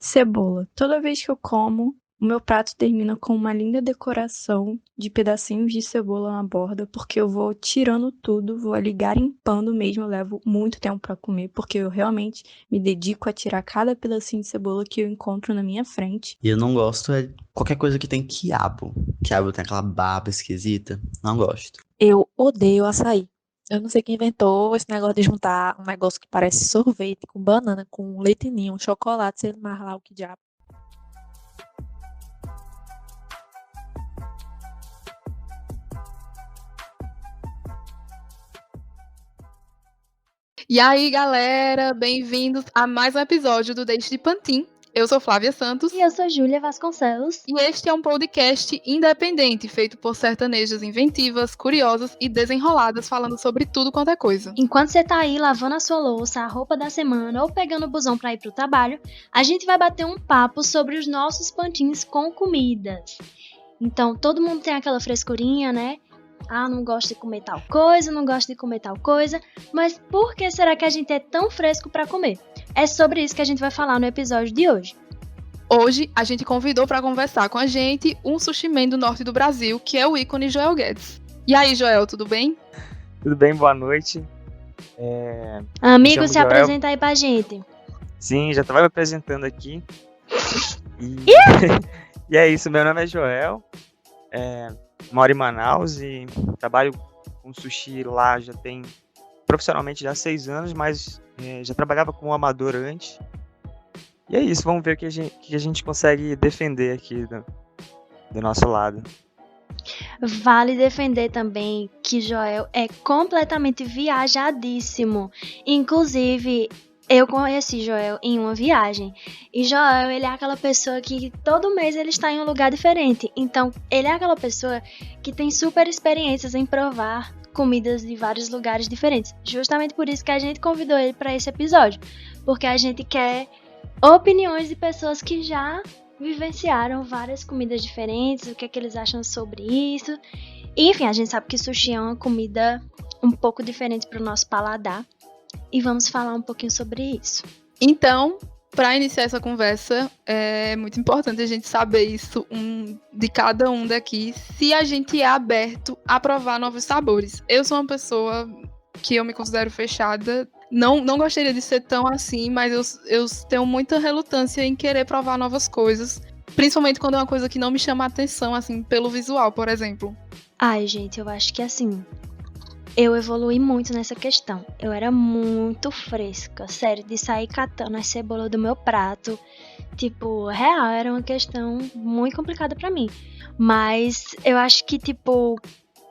Cebola. Toda vez que eu como, o meu prato termina com uma linda decoração de pedacinhos de cebola na borda, porque eu vou tirando tudo, vou ali garimpando mesmo, eu levo muito tempo pra comer, porque eu realmente me dedico a tirar cada pedacinho de cebola que eu encontro na minha frente. E eu não gosto é qualquer coisa que tem quiabo. Quiabo tem aquela baba esquisita. Não gosto. Eu odeio açaí. Eu não sei quem inventou esse negócio de juntar um negócio que parece sorvete com banana, com leite ninho, chocolate, sei lá o que diabo. E aí, galera, bem-vindos a mais um episódio do Deixe de Pantin. Eu sou Flávia Santos. E eu sou Júlia Vasconcelos. E este é um podcast independente, feito por sertanejas inventivas, curiosas e desenroladas, falando sobre tudo quanto é coisa. Enquanto você tá aí lavando a sua louça, a roupa da semana ou pegando o busão pra ir pro trabalho, a gente vai bater um papo sobre os nossos pantins com comidas. Então, todo mundo tem aquela frescurinha, né? Ah, não gosto de comer tal coisa, não gosto de comer tal coisa, mas por que será que a gente é tão fresco pra comer? É sobre isso que a gente vai falar no episódio de hoje. Hoje, a gente convidou para conversar com a gente um sushi man do norte do Brasil, que é o ícone Joel Guedes. E aí, Joel, tudo bem? Tudo bem, boa noite. Amigo, se Joel. apresenta aí pra gente. Sim, já estava me apresentando aqui. E é isso, meu nome é Joel, moro em Manaus e trabalho com sushi lá profissionalmente já há 6 anos, mas já trabalhava como amador antes. E é isso, vamos ver o que a gente consegue defender aqui do nosso lado. Vale defender também que Joel é completamente viajadíssimo. Inclusive, eu conheci Joel em uma viagem. E Joel, ele é aquela pessoa que todo mês ele está em um lugar diferente. Então, ele é aquela pessoa que tem super experiências em provar comidas de vários lugares diferentes. Justamente por isso que a gente convidou ele para esse episódio. Porque a gente quer opiniões de pessoas que já vivenciaram várias comidas diferentes, o que é que eles acham sobre isso. E, enfim, a gente sabe que sushi é uma comida um pouco diferente para o nosso paladar. E vamos falar um pouquinho sobre isso. Então, para iniciar essa conversa, é muito importante a gente saber isso de cada um daqui, se a gente é aberto a provar novos sabores. Eu sou uma pessoa que eu me considero fechada. Não gostaria de ser tão assim, mas eu tenho muita relutância em querer provar novas coisas. Principalmente quando é uma coisa que não me chama a atenção, assim, pelo visual, por exemplo. Ai, gente, eu acho que assim, eu evolui muito nessa questão. Eu era muito fresca, sério, de sair catando a cebola do meu prato. Tipo, real, era uma questão muito complicada pra mim. Mas eu acho que, tipo,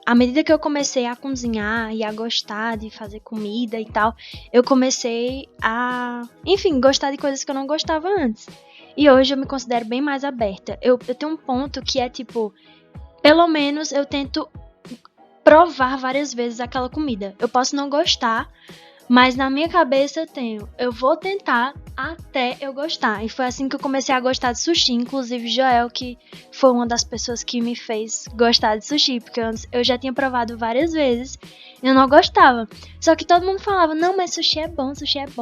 à medida que eu comecei a cozinhar e a gostar de fazer comida e tal, eu comecei a, enfim, gostar de coisas que eu não gostava antes. E hoje eu me considero bem mais aberta. Eu tenho um ponto que é tipo, pelo menos eu tento provar várias vezes aquela comida. Eu posso não gostar, mas na minha cabeça eu vou tentar até eu gostar. E foi assim que eu comecei a gostar de sushi. Inclusive Joel, que foi uma das pessoas que me fez gostar de sushi. Porque antes eu já tinha provado várias vezes e eu não gostava. Só que todo mundo falava, não, mas sushi é bom.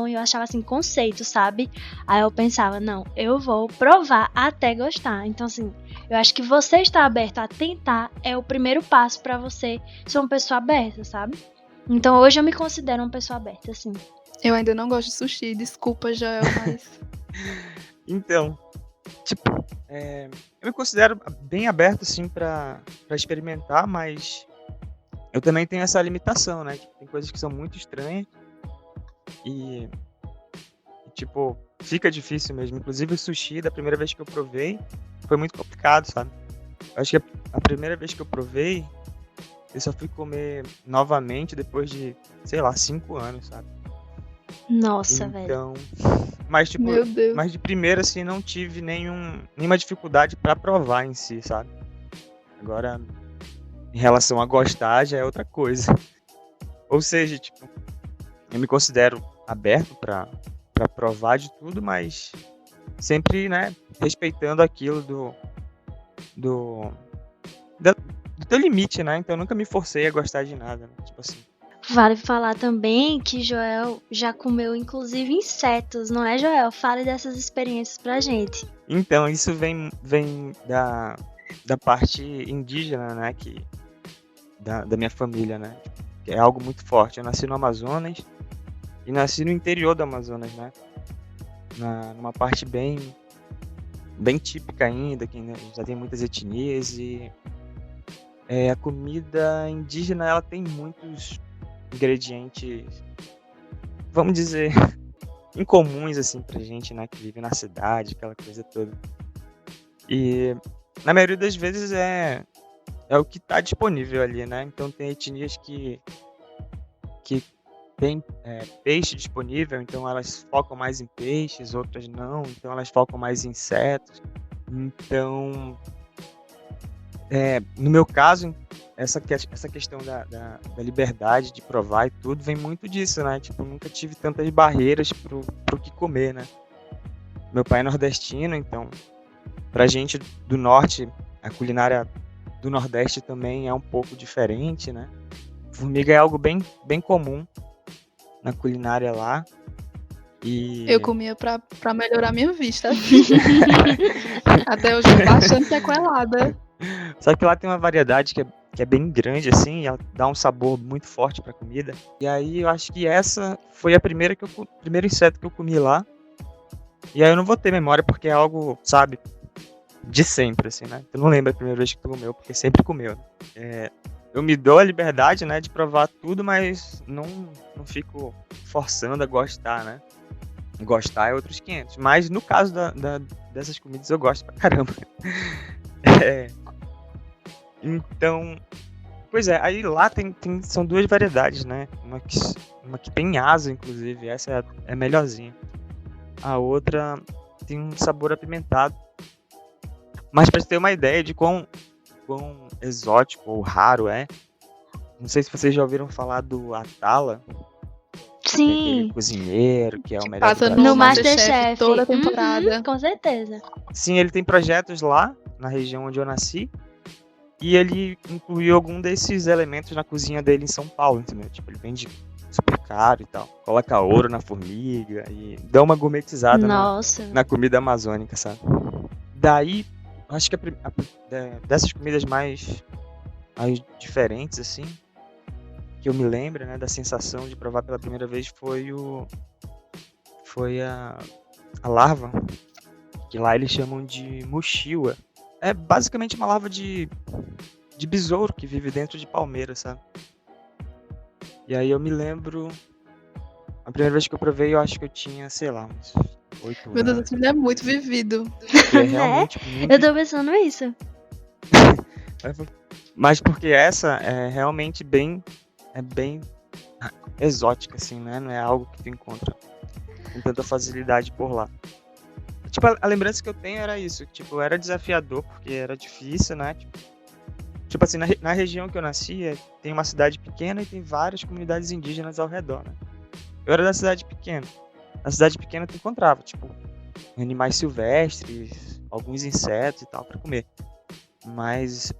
E eu achava assim, conceito, sabe? Aí eu pensava, não, eu vou provar até gostar. Então assim, eu acho que você estar aberto a tentar é o primeiro passo pra você ser uma pessoa aberta, sabe? Então hoje eu me considero uma pessoa aberta, assim. Eu ainda não gosto de sushi, desculpa, Joel, mas... Então, tipo, eu me considero bem aberto, assim, pra experimentar, mas eu também tenho essa limitação, né? Tem coisas que são muito estranhas e tipo, fica difícil mesmo. Inclusive o sushi, da primeira vez que eu provei, foi muito complicado, sabe? Eu acho que a primeira vez que eu provei, eu só fui comer novamente depois de, sei lá, 5 anos, sabe? Nossa, velho. Então, mas tipo, Meu Deus. mas de primeira assim não tive nenhuma dificuldade pra provar em si, sabe? Agora, em relação a gostar, já é outra coisa. Ou seja, tipo, eu me considero aberto pra provar de tudo, mas sempre, né, respeitando aquilo do teu limite, né? Então eu nunca me forcei a gostar de nada, né? Tipo assim. Vale falar também que Joel já comeu inclusive insetos, não é, Joel? Fale dessas experiências pra gente. Então, isso vem da parte indígena, né? Da minha família, né? Que é algo muito forte. Eu nasci no Amazonas e nasci no interior do Amazonas, né? Numa parte bem típica ainda, que ainda já tem muitas etnias e a comida indígena ela tem muitos ingredientes, vamos dizer, incomuns assim pra gente, né, que vive na cidade, aquela coisa toda. E na maioria das vezes é o que tá disponível ali, né? Então tem etnias que tem peixe disponível, então elas focam mais em peixes, outras não, então elas focam mais em insetos. Então, no meu caso, essa questão da liberdade de provar e tudo vem muito disso, né? Tipo, eu nunca tive tantas barreiras pro que comer, né? Meu pai é nordestino, então, pra gente do norte, a culinária do Nordeste também é um pouco diferente, né? Formiga é algo bem, bem comum na culinária lá. E Eu comia pra melhorar minha vista. Até hoje bastante sequelada. Só que lá tem uma variedade que é bem grande, assim, e ela dá um sabor muito forte pra comida. E aí eu acho que essa foi a primeiro inseto que eu comi lá. E aí eu não vou ter memória porque é algo, sabe, de sempre, assim, né? Tu não lembra a primeira vez que tu comeu, porque sempre comeu. Eu me dou a liberdade, né, de provar tudo, mas não fico forçando a gostar, né? Gostar é outros 500. Mas no caso dessas comidas eu gosto pra caramba. Então, pois é, aí lá são duas variedades, né? Uma que tem asa, inclusive, essa é melhorzinha. A outra tem um sabor apimentado. Mas pra você ter uma ideia de quão exótico ou raro é, não sei se vocês já ouviram falar do Atala, Sim, aquele cozinheiro que é o melhor Passa do no Brasil. Masterchef. toda temporada. Com certeza. Sim, ele tem projetos lá, na região onde eu nasci, e ele incluiu algum desses elementos na cozinha dele em São Paulo, entendeu? Tipo, ele vende super caro e tal. Coloca ouro na formiga e dá uma gourmetizada Nossa. na comida amazônica, sabe? Daí, acho que dessas comidas mais diferentes, assim, que eu me lembro, né, da sensação de provar pela primeira vez foi a larva, que lá eles chamam de mochila. É basicamente uma larva de besouro que vive dentro de palmeira, sabe? E aí eu me lembro, a primeira vez que eu provei, eu acho que eu tinha, sei lá, uns 8 Meu Deus, anos. esse menino é muito vivido. Que é Né? realmente muito. Eu tô pensando isso. Mas porque essa é realmente bem exótica, assim, né? Não é algo que tu encontra com tanta facilidade por lá. Tipo, a lembrança que eu tenho era isso. Tipo, era desafiador, porque era difícil, né? Tipo assim, na região que eu nasci, tem uma cidade pequena e tem várias comunidades indígenas ao redor, né? Eu era da cidade pequena. Na cidade pequena tu encontrava, tipo, animais silvestres, alguns insetos e tal pra comer. Mas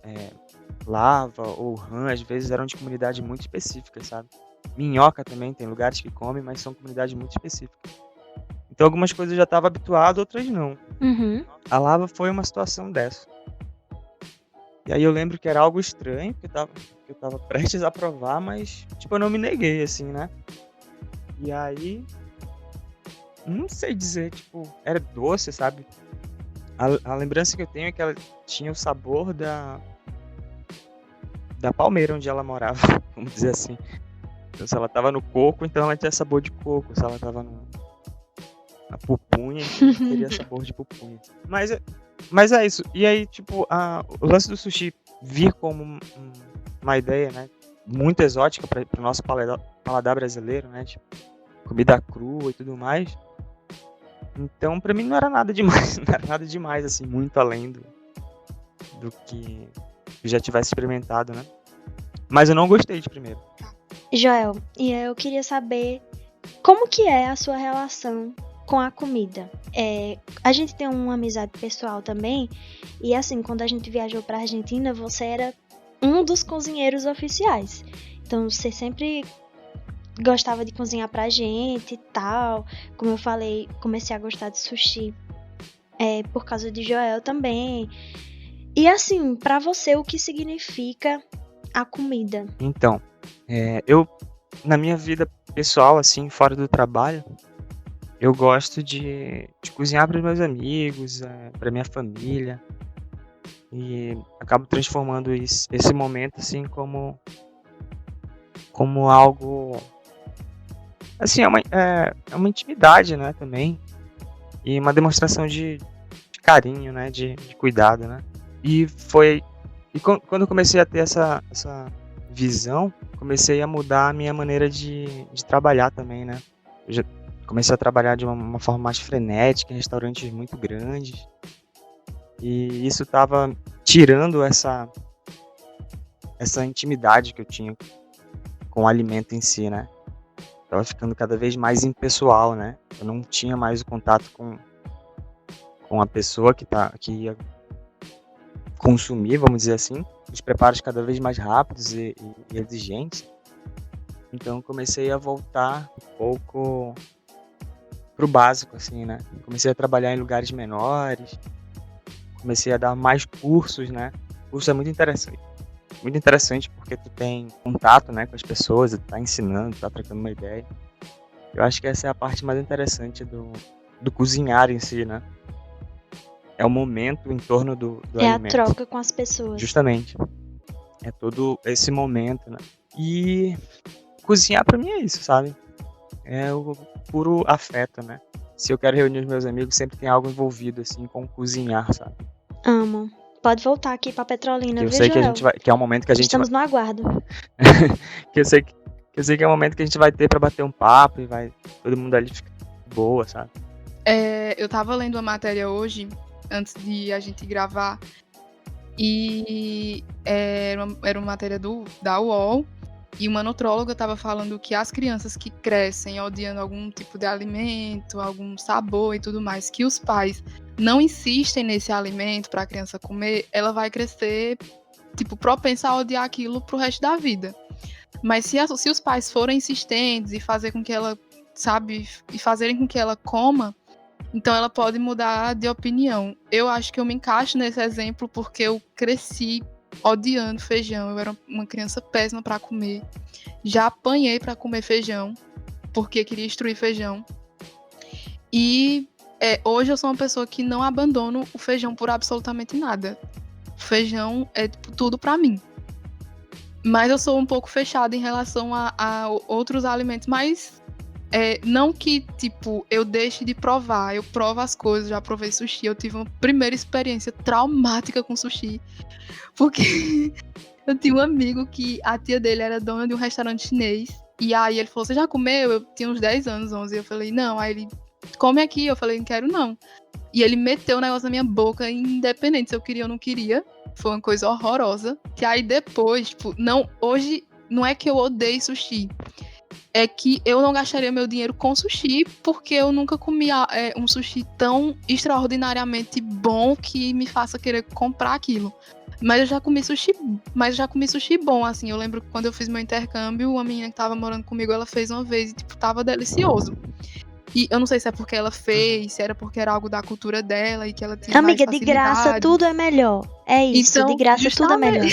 lava ou rã, às vezes eram de comunidades muito específicas, sabe? Minhoca também, tem lugares que comem, mas são comunidades muito específicas. Então algumas coisas eu já estava habituado, outras não. Uhum. A lava foi uma situação dessa. E aí eu lembro que era algo estranho, que eu tava prestes a provar, mas tipo, eu não me neguei, assim, né? E aí, não sei dizer, tipo, era doce, sabe? A lembrança que eu tenho é que ela tinha o sabor da palmeira onde ela morava, vamos dizer assim. Então se ela tava no coco, então ela tinha sabor de coco. Se ela tava na pupunha, então teria sabor de pupunha. Mas é isso. E aí, tipo, o lance do sushi vir como uma ideia, né, muito exótica para o nosso paladar brasileiro, né, tipo, comida crua e tudo mais. Então, pra mim não era nada demais, não era nada demais, assim, muito além do que eu já tivesse experimentado, né. Mas eu não gostei de primeiro. Joel, e eu queria saber como que é a sua relação com a comida. A gente tem uma amizade pessoal também, e assim, quando a gente viajou pra Argentina, você era um dos cozinheiros oficiais. Então você sempre gostava de cozinhar pra gente e tal. Como eu falei, comecei a gostar de sushi por causa de Joel também. E assim, pra você, o que significa a comida? Então, eu, na minha vida pessoal, assim, fora do trabalho, eu gosto de cozinhar para os meus amigos, para minha família. E acabo transformando esse momento, assim, como algo... Assim, é uma intimidade, né, também. E uma demonstração de carinho, né, de cuidado, né. E quando eu comecei a ter essa visão, comecei a mudar a minha maneira de trabalhar também, né. Eu já comecei a trabalhar de uma forma mais frenética, em restaurantes muito grandes. E isso estava tirando essa intimidade que eu tinha com o alimento em si, né. Tava ficando cada vez mais impessoal, né. Eu não tinha mais o contato com a pessoa que ia consumir, vamos dizer assim, os preparos cada vez mais rápidos e exigentes. Então comecei a voltar um pouco pro básico, assim, né. Comecei a trabalhar em lugares menores, comecei a dar mais cursos, né. O curso é muito interessante porque tu tem contato, né, com as pessoas, tu tá ensinando, tá trocando uma ideia. Eu acho que essa é a parte mais interessante do cozinhar em si, né. É o momento em torno do É a alimento. troca com as pessoas. Justamente. É todo esse momento, né. E cozinhar pra mim é isso, sabe. É o puro afeto, né. Se eu quero reunir os meus amigos, sempre tem algo envolvido, assim, com cozinhar, sabe. Amo. Pode voltar aqui pra Petrolina, Eu viu, sei que Joel? que é um momento que a gente Estamos no aguardo. que eu sei que é um momento que a gente vai ter pra bater um papo e vai todo mundo ali ficar boa, sabe. Eu tava lendo uma matéria hoje, antes de a gente gravar, e era uma matéria da UOL, e uma nutróloga tava falando que as crianças que crescem odiando algum tipo de alimento, algum sabor e tudo mais, que os pais não insistem nesse alimento pra criança comer, ela vai crescer, tipo, propensa a odiar aquilo pro resto da vida. Mas se os pais forem insistentes e fazer com que ela, sabe, e fazerem com que ela coma, então ela pode mudar de opinião. Eu acho que eu me encaixo nesse exemplo porque eu cresci odiando feijão. Eu era uma criança péssima para comer. Já apanhei para comer feijão, porque queria destruir feijão. E hoje eu sou uma pessoa que não abandono o feijão por absolutamente nada. O feijão é tipo, tudo para mim. Mas eu sou um pouco fechada em relação a outros alimentos, mas não que, tipo, eu deixe de provar. Eu provo as coisas, já provei sushi. Eu tive uma primeira experiência traumática com sushi. Porque eu tinha um amigo que a tia dele era dona de um restaurante chinês. E aí ele falou, você já comeu? Eu tinha uns 10 anos, 11. Eu falei, não. Aí ele, come aqui. Eu falei, não quero não. E ele meteu o negócio na minha boca, independente se eu queria ou não queria. Foi uma coisa horrorosa. Que aí depois, tipo, hoje não é que eu odeio sushi. É que eu não gastaria meu dinheiro com sushi, porque eu nunca comi um sushi tão extraordinariamente bom que me faça querer comprar aquilo. Mas eu já comi sushi bom, assim. Eu lembro que quando eu fiz meu intercâmbio, uma menina que tava morando comigo, ela fez uma vez e, tipo, tava delicioso. E eu não sei se é porque ela fez, se era porque era algo da cultura dela e que ela tinha Amiga, mais de graça facilidade. tudo é melhor. É isso, Então, de graça tudo é melhor.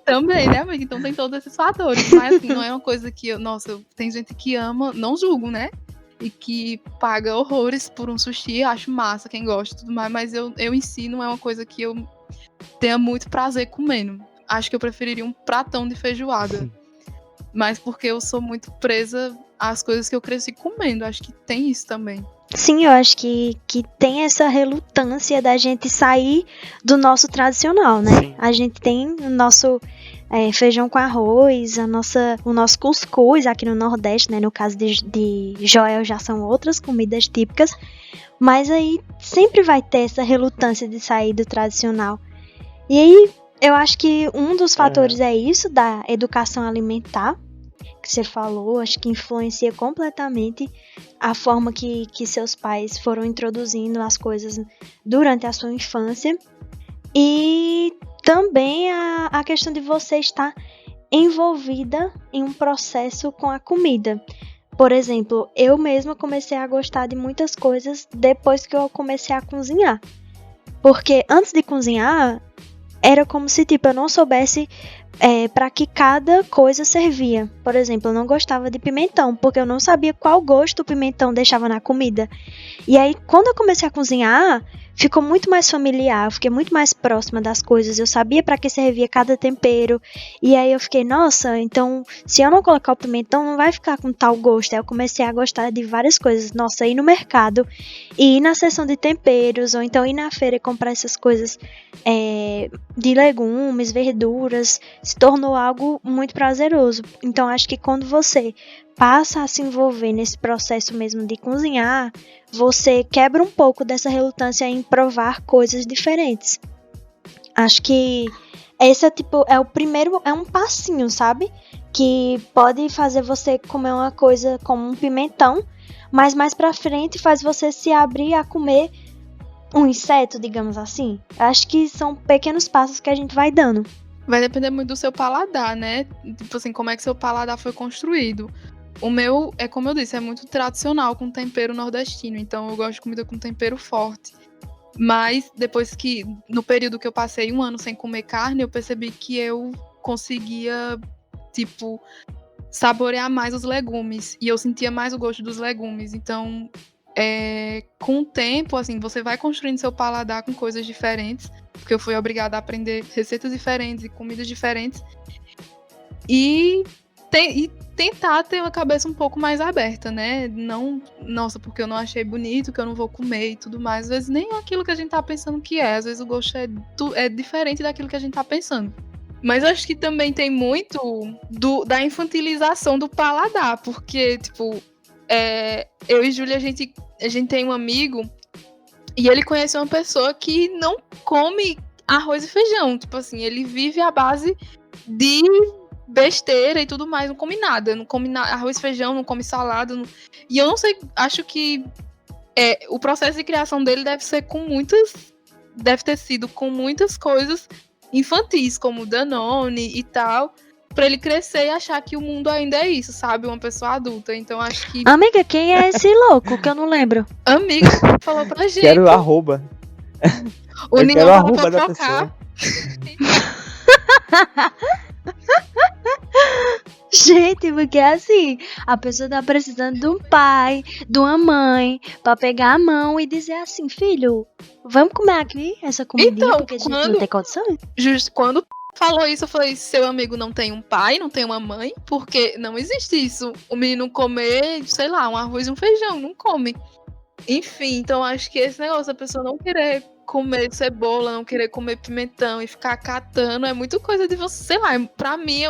Também, né, amiga? Então tem todos esses fatores. Mas assim, não é uma coisa que tem gente que ama, não julgo, né? E que paga horrores por um sushi, acho massa, quem gosta e tudo mais, mas eu em si não é uma coisa que eu tenha muito prazer comendo. Acho que eu preferiria um pratão de feijoada. Mas porque eu sou muito presa às coisas que eu cresci comendo. Acho que tem isso também. Sim, eu acho que tem essa relutância da gente sair do nosso tradicional, né? Sim. A gente tem o nosso feijão com arroz, o nosso cuscuz aqui no Nordeste, né? No caso de Joel já são outras comidas típicas, mas aí sempre vai ter essa relutância de sair do tradicional. E aí eu acho que um dos fatores é isso, da educação alimentar, que você falou, acho que influencia completamente a forma que seus pais foram introduzindo as coisas durante a sua infância. E também a questão de você estar envolvida em um processo com a comida. Por exemplo, eu mesma comecei a gostar de muitas coisas depois que eu comecei a cozinhar. Porque antes de cozinhar, era como se tipo, eu não soubesse para que cada coisa servia. Por exemplo, eu não gostava de pimentão, porque eu não sabia qual gosto o pimentão deixava na comida. E aí, quando eu comecei a cozinhar, ficou muito mais familiar, eu fiquei muito mais próxima das coisas, eu sabia para que servia cada tempero. E aí eu fiquei, nossa, então se eu não colocar o pimentão, não vai ficar com tal gosto. Aí eu comecei a gostar de várias coisas. Nossa, ir no mercado, ir na seção de temperos, ou então ir na feira e comprar essas coisas de legumes, verduras, se tornou algo muito prazeroso. Então acho que quando você passa a se envolver nesse processo mesmo de cozinhar, você quebra um pouco dessa relutância em provar coisas diferentes. Acho que esse é o primeiro, é um passinho, sabe? Que pode fazer você comer uma coisa como um pimentão, mas mais pra frente faz você se abrir a comer um inseto, digamos assim. Acho que são pequenos passos que a gente vai dando. Vai depender muito do seu paladar, né? Tipo assim, como é que seu paladar foi construído. O meu, como eu disse, é muito tradicional, com tempero nordestino. Então eu gosto de comida com tempero forte. Mas depois que, no período que eu passei 1 ano sem comer carne, eu percebi que eu conseguia, tipo, saborear mais os legumes. E eu sentia mais o gosto dos legumes. Então, com o tempo, assim, você vai construindo seu paladar com coisas diferentes. Porque eu fui obrigada a aprender receitas diferentes e comidas diferentes. E tentar ter uma cabeça um pouco mais aberta, né? Não, nossa, porque eu não achei bonito, que eu não vou comer e tudo mais. Às vezes nem aquilo que a gente tá pensando que é. Às vezes o gosto é diferente daquilo que a gente tá pensando. Mas acho que também tem muito da infantilização do paladar. Porque, tipo, eu e Júlia, a gente tem um amigo e ele conhece uma pessoa que não come arroz e feijão. Tipo assim, ele vive à base de besteira e tudo mais, não come nada, arroz e feijão, não come salada, e eu não sei, acho que o processo de criação dele deve ter sido com muitas coisas infantis, como Danone e tal, pra ele crescer e achar que o mundo ainda é isso, sabe, uma pessoa adulta. Então acho que Amiga, quem é esse louco que eu não lembro? amiga falou pra gente, Quero o arroba. o Eu Ninho quero o vai arroba da fofocar. Gente, porque assim, a pessoa tá precisando de um pai, de uma mãe, pra pegar a mão e dizer assim, filho, vamos comer aqui essa comidinha, Então, porque a gente não tem condição. Justo quando falou isso, eu falei, seu amigo não tem um pai, não tem uma mãe, porque não existe isso. O menino comer, sei lá, um arroz e um feijão, não come. Enfim, então acho que esse negócio da pessoa não querer comer cebola, não querer comer pimentão e ficar catando, é muito coisa de você, sei lá, pra mim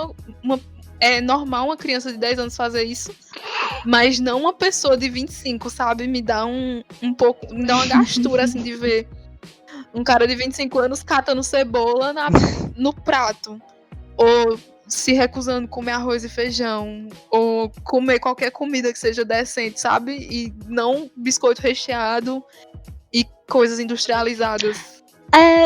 é normal uma criança de 10 anos fazer isso, mas não uma pessoa de 25, sabe? Me dá um pouco, me dá uma gastura, assim, de ver um cara de 25 anos catando cebola no prato, ou se recusando a comer arroz e feijão, ou comer qualquer comida que seja decente, sabe? E não biscoito recheado e coisas industrializadas.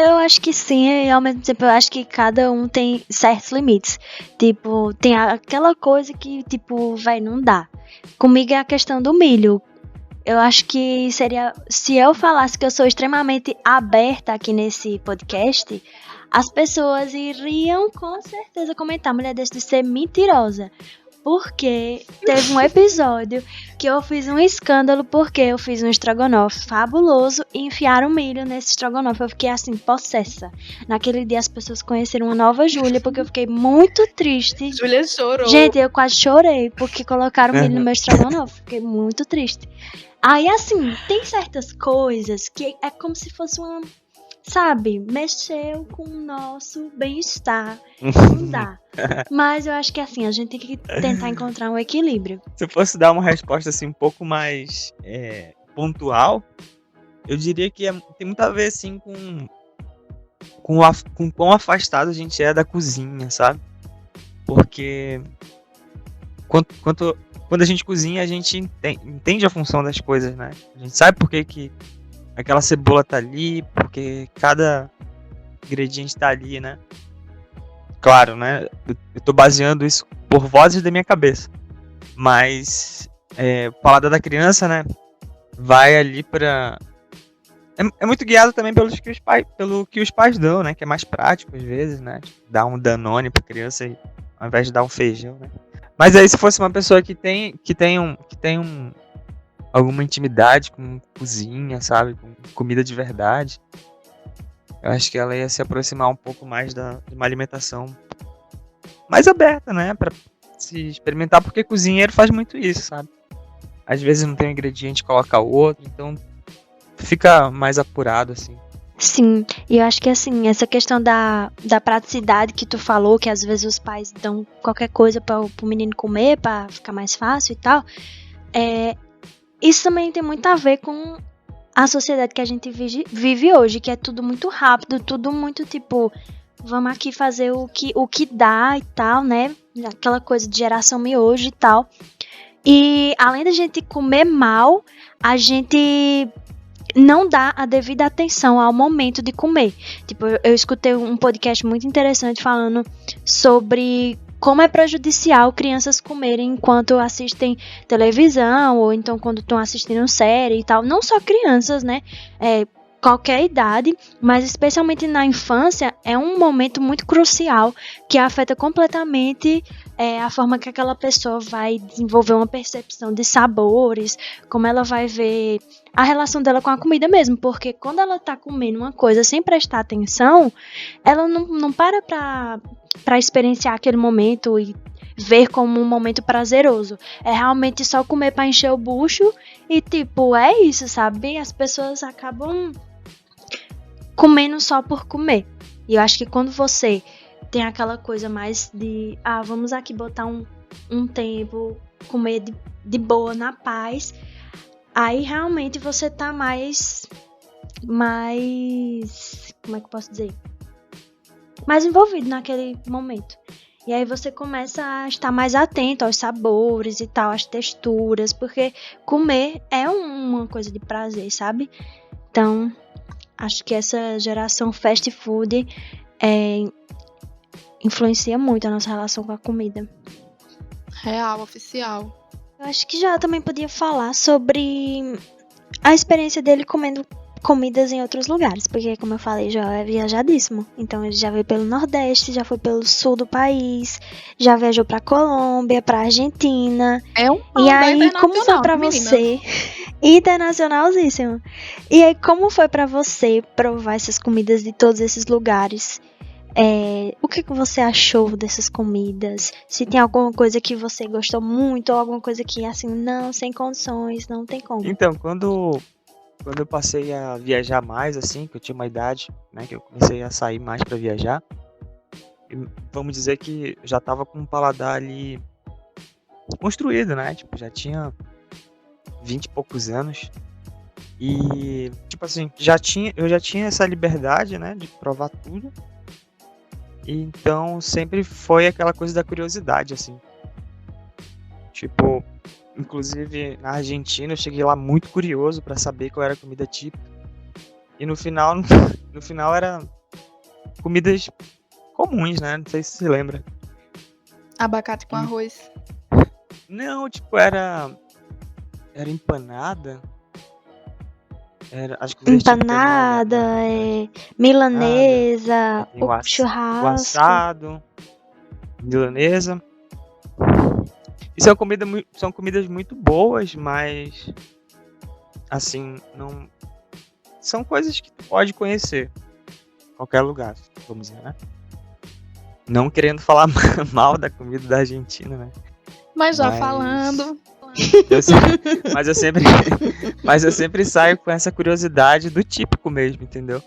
Eu acho que sim, e ao mesmo tempo eu acho que cada um tem certos limites. Tipo, tem aquela coisa que, tipo, não dá. Comigo é a questão do milho. Eu acho que seria, se eu falasse que eu sou extremamente aberta aqui nesse podcast, as pessoas iriam com certeza comentar, mulher desse de ser mentirosa. Porque teve um episódio que eu fiz um escândalo porque eu fiz um estrogonofe fabuloso e enfiaram milho nesse estrogonofe. Eu fiquei assim, possessa. Naquele dia as pessoas conheceram uma nova Júlia porque eu fiquei muito triste. Júlia chorou. Gente, eu quase chorei porque colocaram milho no meu estrogonofe. Fiquei muito triste. Aí assim, tem certas coisas que é como se fosse uma... Sabe, mexeu com o nosso bem-estar. Não dá. Mas eu acho que assim, a gente tem que tentar encontrar um equilíbrio. Se eu fosse dar uma resposta assim um pouco mais pontual, eu diria que tem muito a ver assim com quão afastado a gente é da cozinha, sabe? Porque quando a gente cozinha, a gente entende a função das coisas, né? A gente sabe por que aquela cebola tá ali, porque cada ingrediente tá ali, né? claro, né? Eu tô baseando isso por vozes da minha cabeça. Mas paladar da criança, né? Vai ali pra. É muito guiado também pelo que os pais dão, né? Que é mais prático às vezes, né? Tipo, dar um Danone pra criança ao invés de dar um feijão, né? Mas aí se fosse uma pessoa que tem alguma intimidade com cozinha, sabe? Com comida de verdade, eu acho que ela ia se aproximar um pouco mais de uma alimentação mais aberta, né? Pra se experimentar, porque cozinheiro faz muito isso, sabe? Às vezes não tem um ingrediente, coloca o outro, então fica mais apurado, assim. Sim, e eu acho que assim, essa questão da praticidade que tu falou, que às vezes os pais dão qualquer coisa para o menino comer, para ficar mais fácil e tal, isso também tem muito a ver com a sociedade que a gente vive hoje, que é tudo muito rápido, tudo muito tipo, vamos aqui fazer o que dá e tal, né? Aquela coisa de geração miojo e tal. E além da gente comer mal, a gente não dá a devida atenção ao momento de comer. Tipo, eu escutei um podcast muito interessante falando sobre como é prejudicial crianças comerem enquanto assistem televisão, ou então quando estão assistindo série e tal. Não só crianças, né? Qualquer idade, mas especialmente na infância, é um momento muito crucial que afeta completamente a forma que aquela pessoa vai desenvolver uma percepção de sabores, como ela vai ver a relação dela com a comida mesmo, porque quando ela tá comendo uma coisa sem prestar atenção, ela não para pra experienciar aquele momento e ver como um momento prazeroso. É realmente só comer pra encher o bucho e tipo, é isso, sabe? As pessoas acabam comendo só por comer. E eu acho que quando você tem aquela coisa mais de vamos aqui botar um tempo, comer de boa, na paz, aí realmente você tá mais como é que eu posso dizer? Mais envolvido naquele momento. E aí você começa a estar mais atento aos sabores e tal, às texturas, porque comer é uma coisa de prazer, sabe? Então, acho que essa geração fast food influencia muito a nossa relação com a comida. Real, oficial. Eu acho que já também podia falar sobre a experiência dele comendo comidas em outros lugares, porque como eu falei, já é viajadíssimo. Então ele já veio pelo Nordeste, já foi pelo sul do país, já viajou pra Colômbia, pra Argentina. É um E aí, como foi internacional, pra menina. você? Internacionalzíssimo. E aí, como foi pra você provar essas comidas de todos esses lugares? O que você achou dessas comidas? Se tem alguma coisa que você gostou muito, ou alguma coisa que, assim, não, sem condições, não tem como. Então, quando eu passei a viajar mais, assim, que eu tinha uma idade, né, que eu comecei a sair mais pra viajar, vamos dizer que eu já tava com um paladar ali construído, né, tipo, já tinha 20 e poucos anos, e, tipo assim, eu já tinha essa liberdade, né, de provar tudo, e então sempre foi aquela coisa da curiosidade, assim, tipo, inclusive na Argentina eu cheguei lá muito curioso pra saber qual era a comida típica. E no final era comidas comuns, né? Não sei se você lembra. Abacate com arroz. Não, tipo, era empanada. As comidas Empanada, milanesa, tem o churrasco. assado, milanesa. E são comidas muito boas, mas assim, não são coisas que tu pode conhecer em qualquer lugar, vamos dizer, né? Não querendo falar mal da comida da Argentina, né? Mas já falando. Mas eu sempre saio com essa curiosidade do típico mesmo, entendeu?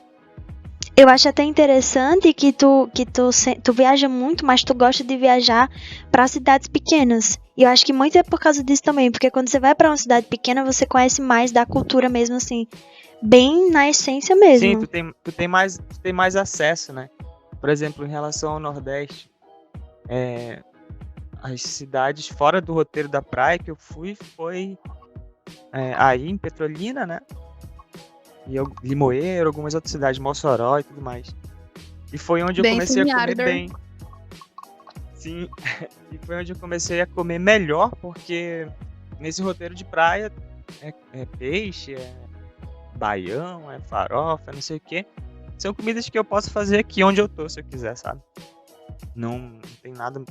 Eu acho até interessante que tu viaja muito, mas tu gosta de viajar para cidades pequenas. E eu acho que muito é por causa disso também, porque quando você vai para uma cidade pequena, você conhece mais da cultura mesmo, assim, bem na essência mesmo. Sim, tu tem mais acesso, né? Por exemplo, em relação ao Nordeste, as cidades fora do roteiro da praia que eu fui foi aí em Petrolina, né? E Limoeiro, algumas outras cidades, Mossoró e tudo mais. E foi onde eu Bem comecei a comer semiárido. bem. Sim, e foi onde eu comecei a comer melhor, porque nesse roteiro de praia é peixe, é baião, é farofa, não sei o quê. São comidas que eu posso fazer aqui onde eu tô, se eu quiser, sabe? Não tem nada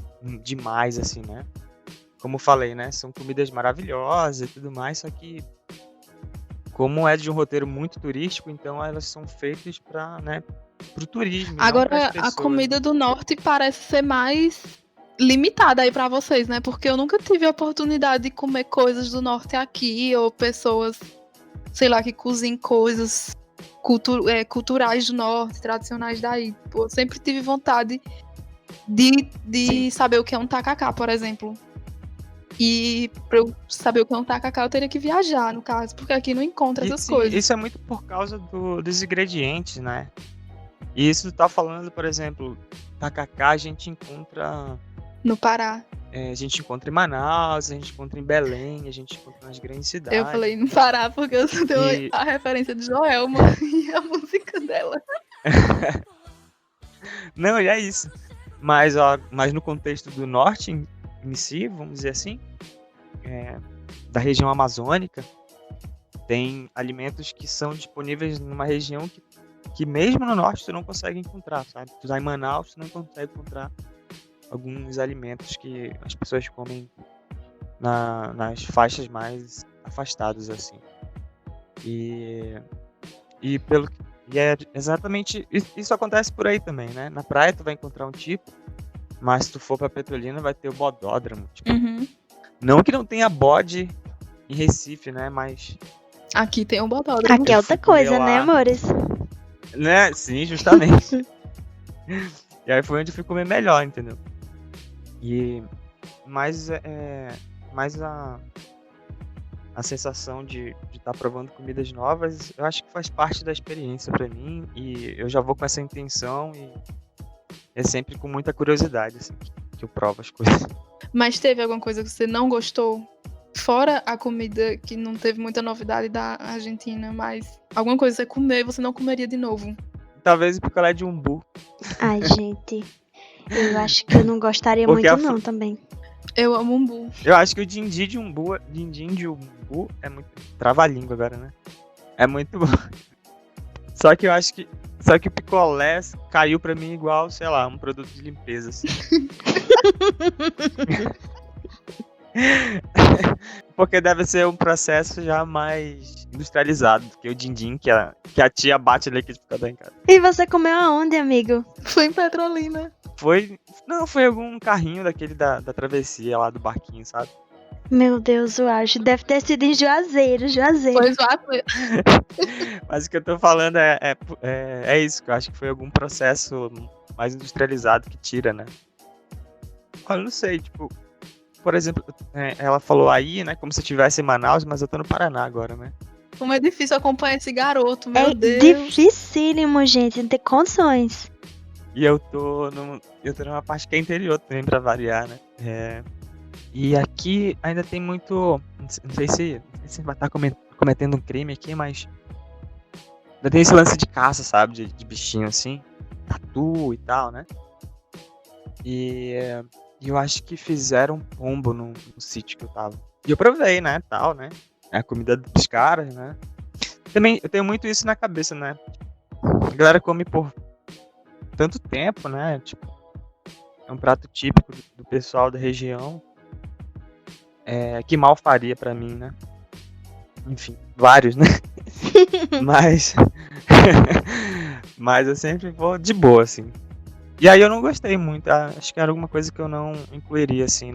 demais assim, né? Como eu falei, né? São comidas maravilhosas e tudo mais, só que como é de um roteiro muito turístico, então elas são feitas para, né, pro turismo, não Agora, pras a pessoas. comida do norte parece ser mais limitada aí pra vocês, né? Porque eu nunca tive a oportunidade de comer coisas do norte aqui, ou pessoas, sei lá, que cozinhem coisas culturais do norte, tradicionais daí. Pô, eu sempre tive vontade de saber o que é um tacacá, por exemplo. E pra eu saber o que é um tacacá, eu teria que viajar, no caso, porque aqui não encontra essas Sim, coisas. isso é muito por causa dos ingredientes, né? E isso tá falando, por exemplo, tacacá a gente encontra No Pará. a gente encontra em Manaus, a gente encontra em Belém, a gente encontra nas grandes cidades. Eu falei no Pará porque eu só tenho E- a referência de Joelma e a música dela. Não, e é isso. Mas no contexto do norte em si, vamos dizer assim, da região amazônica, tem alimentos que são disponíveis numa região que mesmo no norte tu não consegue encontrar, sabe? Tu vai em Manaus, tu não consegue encontrar alguns alimentos que as pessoas comem nas faixas mais afastadas, assim. E é exatamente isso acontece por aí também, né? Na praia tu vai encontrar um tipo, mas se tu for pra Petrolina vai ter o bodódromo. Tipo, Uhum. não que não tenha bode em Recife, né? Mas, Aqui tem um botódromo. Aqui é outra fui comer coisa, né, lá. amores? né? Sim, justamente. E aí foi onde eu fui comer melhor, entendeu? Mas a sensação de estar provando comidas novas, eu acho que faz parte da experiência pra mim, e eu já vou com essa intenção, e é sempre com muita curiosidade, assim, que eu provo as coisas. Mas teve alguma coisa que você não gostou? Fora a comida que não teve muita novidade da Argentina, mas alguma coisa que você comer e você não comeria de novo? Talvez o picolé de umbu. Ai, gente. Eu acho que eu não gostaria Porque muito, não, também. Eu amo umbu. Eu acho que o din-din de umbu é muito... Trava-língua agora, né? É muito bom. Só que eu acho que o picolé caiu pra mim igual, sei lá, um produto de limpeza, assim. Porque deve ser um processo já mais industrializado do que o din-din que a tia bate ali aqui de ficar em casa. E você comeu aonde, amigo? Foi em Petrolina. Foi algum carrinho daquele da travessia lá do barquinho, sabe? Meu Deus, eu acho. Deve ter sido em Juazeiro. Foi zoado. Mas o que eu tô falando é isso, que eu acho que foi algum processo mais industrializado que tira, né? Olha, eu não sei, tipo, por exemplo, ela falou aí, né, como se eu estivesse em Manaus, mas eu tô no Paraná agora, né? Como é difícil acompanhar esse garoto, meu É Deus. dificílimo, gente. Não tem condições. E eu tô numa parte que é interior também, pra variar, né? E aqui ainda tem muito... Não sei se vai estar cometendo um crime aqui, mas... Ainda tem esse lance de caça, sabe? De bichinho assim. Tatu e tal, né? E eu acho que fizeram pombo no sítio que eu tava. E eu provei, né? Tal, né? É a comida dos caras, né? Também eu tenho muito isso na cabeça, né? A galera come por tanto tempo, né? Tipo, é um prato típico do pessoal da região. Que mal faria pra mim, né? Enfim, vários, né? Mas eu sempre vou de boa, assim. E aí eu não gostei muito. Acho que era alguma coisa que eu não incluiria, assim,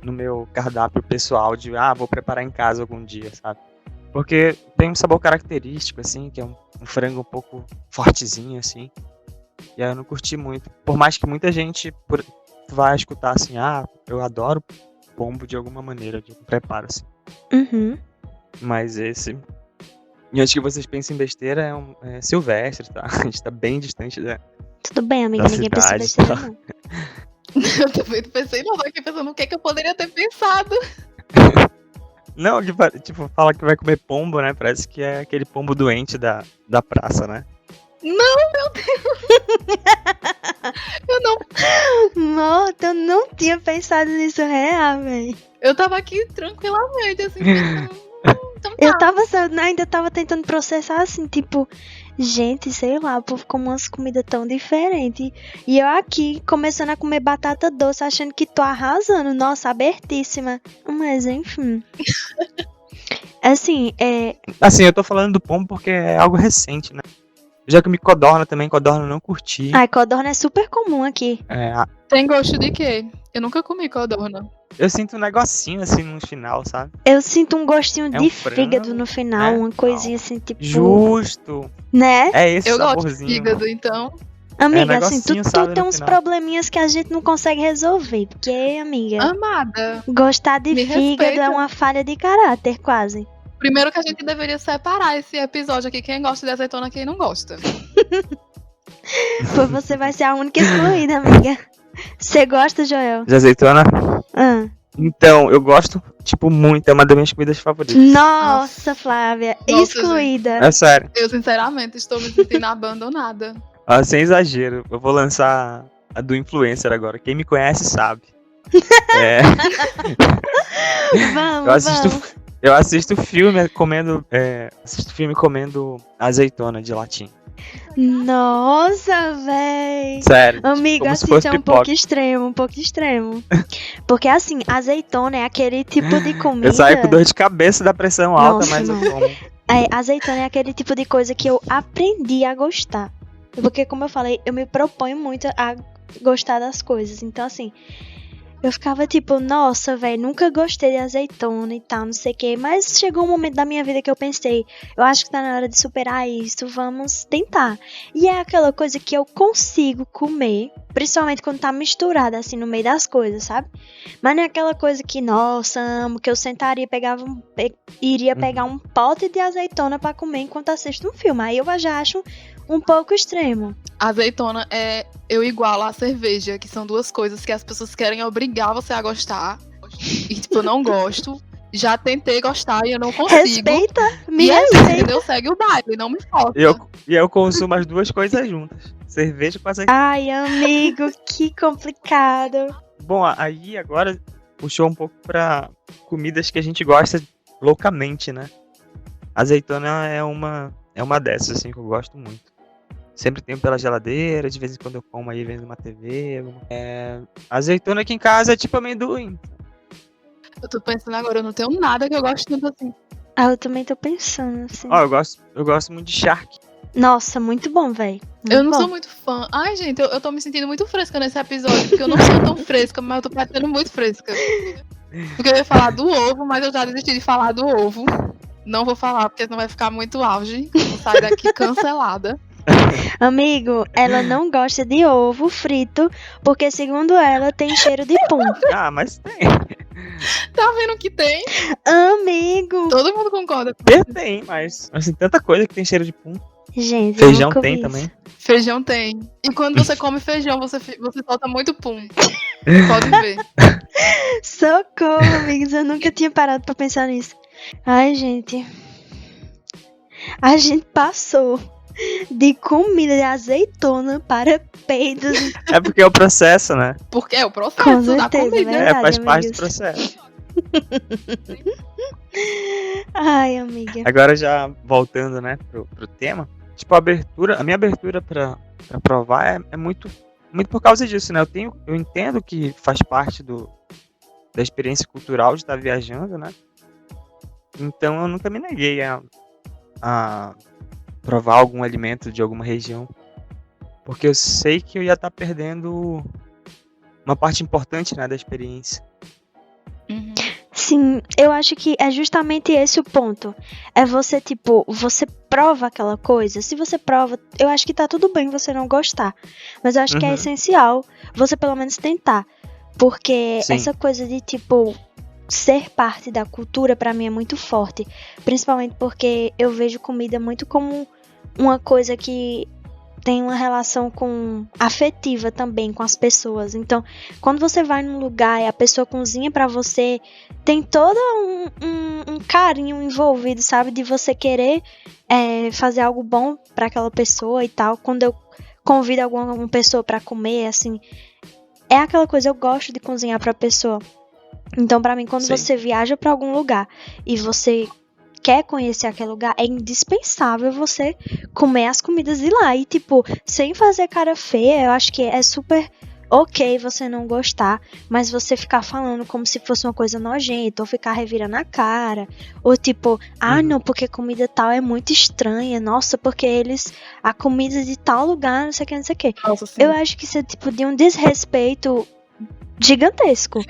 no meu cardápio pessoal de, vou preparar em casa algum dia, sabe? Porque tem um sabor característico, assim, que é um frango um pouco fortezinho, assim. E aí eu não curti muito. Por mais que muita gente vai escutar assim, eu adoro pombo de alguma maneira, de um preparo, assim. Uhum. Mas esse... E antes que vocês pensem em besteira, é silvestre, tá? A gente tá bem distante Tudo bem, amiga. da Ninguém precisa cidade, besteira, não. Eu também pensei, não, aqui pensando o que eu poderia ter pensado. Não, tipo, fala que vai comer pombo, né? Parece que é aquele pombo doente da praça, né? Não, meu Deus. Eu não. Morta, eu não tinha pensado nisso real, velho. Eu tava aqui tranquilamente, assim, pensando, então tá. Ainda tava tentando processar assim, tipo, gente, sei lá, o povo come umas comidas tão diferentes. E eu aqui, começando a comer batata doce, achando que tô arrasando. Nossa, abertíssima. Mas, enfim. Assim, Assim, eu tô falando do pombo porque é algo recente, né? Já que eu me codorna também, codorna eu não curti. ai, codorna é super comum aqui. Tem gosto de quê? Eu nunca comi codorna. Eu sinto um negocinho assim no final, sabe? Eu sinto um gostinho É de um frango, fígado no final, né? uma coisinha assim, tipo... Justo! Né? É esse Eu gosto de saborzinho. fígado, então. Amiga, assim, negocinho, tu sabe, tem no uns final. probleminhas que a gente não consegue resolver. Porque, amiga, Amada. gostar de Me fígado respeita. é uma falha de caráter, quase. Primeiro que a gente deveria separar esse episódio aqui. Quem gosta de azeitona, quem não gosta. Pois você vai ser a única excluída, amiga. Você gosta, Joel? De azeitona? Ah. Então, eu gosto, tipo, muito. É uma das minhas comidas favoritas. Nossa, Flávia. Nossa, excluída. É sério. Eu, sinceramente, estou me sentindo abandonada. Sem exagero. Eu vou lançar a do influencer agora. Quem me conhece sabe. Vamos, vamos. Eu assisto filme comendo. Azeitona de latim. Nossa, véi. Sério. Amigo, como se assim, fosse isso é um pipoca. pouco extremo. Porque, assim, azeitona é aquele tipo de comida... Eu saio com dor de cabeça da pressão alta, Nossa, mas não. eu como. Azeitona é aquele tipo de coisa que eu aprendi a gostar. Porque, como eu falei, eu me proponho muito a gostar das coisas. Então, assim, eu ficava tipo, nossa, velho, nunca gostei de azeitona e tal, não sei o que. Mas chegou um momento da minha vida que eu pensei, eu acho que tá na hora de superar isso, vamos tentar. E é aquela coisa que eu consigo comer, principalmente quando tá misturada assim no meio das coisas, sabe? Mas não é aquela coisa que, nossa, amo, que eu sentaria e iria pegar um pote de azeitona pra comer enquanto assisto um filme. Aí eu já acho um pouco extremo. Azeitona eu igualo a cerveja, que são duas coisas que as pessoas querem obrigar você a gostar. E, tipo, eu não gosto. Já tentei gostar e eu não consigo. Respeita, me E é isso, respeita. entendeu? Segue o baile, não me falta. E eu consumo as duas coisas juntas. Cerveja com azeitona. Ai, amigo, que complicado. Bom, aí agora puxou um pouco pra comidas que a gente gosta loucamente, né? Azeitona é uma dessas, assim, que eu gosto muito. Sempre tenho pela geladeira, de vez em quando eu como aí vendo uma TV. Azeitona aqui em casa é tipo amendoim. Eu tô pensando agora, eu não tenho nada que eu gosto tanto assim. Ah, eu também tô pensando, assim. Ó, eu gosto muito de charque. Nossa, muito bom, velho. Eu não sou muito fã. Ai, gente, eu tô me sentindo muito fresca nesse episódio, porque eu não sou tão fresca, mas eu tô parecendo muito fresca. Porque eu ia falar do ovo, mas eu já desisti de falar do ovo. Não vou falar, porque senão vai ficar muito auge. Vou sair daqui cancelada. Amigo, ela não gosta de ovo frito, porque segundo ela tem cheiro de pum. Ah, mas tem. Tá vendo que tem? Amigo! Todo mundo concorda. Tem, mas assim, tanta coisa que tem cheiro de pum. Gente, Feijão eu nunca tem vi também. isso. Feijão tem. E quando você come feijão, você solta muito pum. Pode ver. Socorro, amigos, eu nunca tinha parado pra pensar nisso. Ai, gente. A gente passou de comida de azeitona para peidos. É porque é o processo, né? Porque é o Com processo da certeza, comida. Verdade, Faz parte do amigos. processo. Ai, amiga. Agora já voltando, né, pro tema. Tipo, a minha abertura pra provar é muito por causa disso, né? Eu entendo que faz parte da experiência cultural de estar viajando, né? Então eu nunca me neguei a provar algum alimento de alguma região. Porque eu sei que eu ia estar perdendo uma parte importante, né, da experiência. Uhum. Sim, eu acho que é justamente esse o ponto. É você, tipo, você prova aquela coisa. Se você prova, eu acho que tá tudo bem você não gostar. Mas eu acho que é Uhum. essencial você pelo menos tentar. Porque Sim. essa coisa de, tipo, ser parte da cultura pra mim é muito forte. Principalmente porque eu vejo comida muito como uma coisa que tem uma relação afetiva também com as pessoas. Então, quando você vai num lugar e a pessoa cozinha pra você, tem todo um carinho envolvido, sabe? De você querer fazer algo bom pra aquela pessoa e tal. Quando convido alguma pessoa pra comer, assim, é aquela coisa, eu gosto de cozinhar pra pessoa. Então, pra mim, quando Sim. você viaja pra algum lugar e você quer conhecer aquele lugar, é indispensável você comer as comidas de lá. E, tipo, sem fazer cara feia, eu acho que é super ok você não gostar, mas você ficar falando como se fosse uma coisa nojenta, ou ficar revirando a cara, ou tipo, não, porque comida tal é muito estranha, nossa, porque a comida de tal lugar, não sei o que, não sei o que. Nossa, sim. Eu acho que isso é tipo de um desrespeito gigantesco.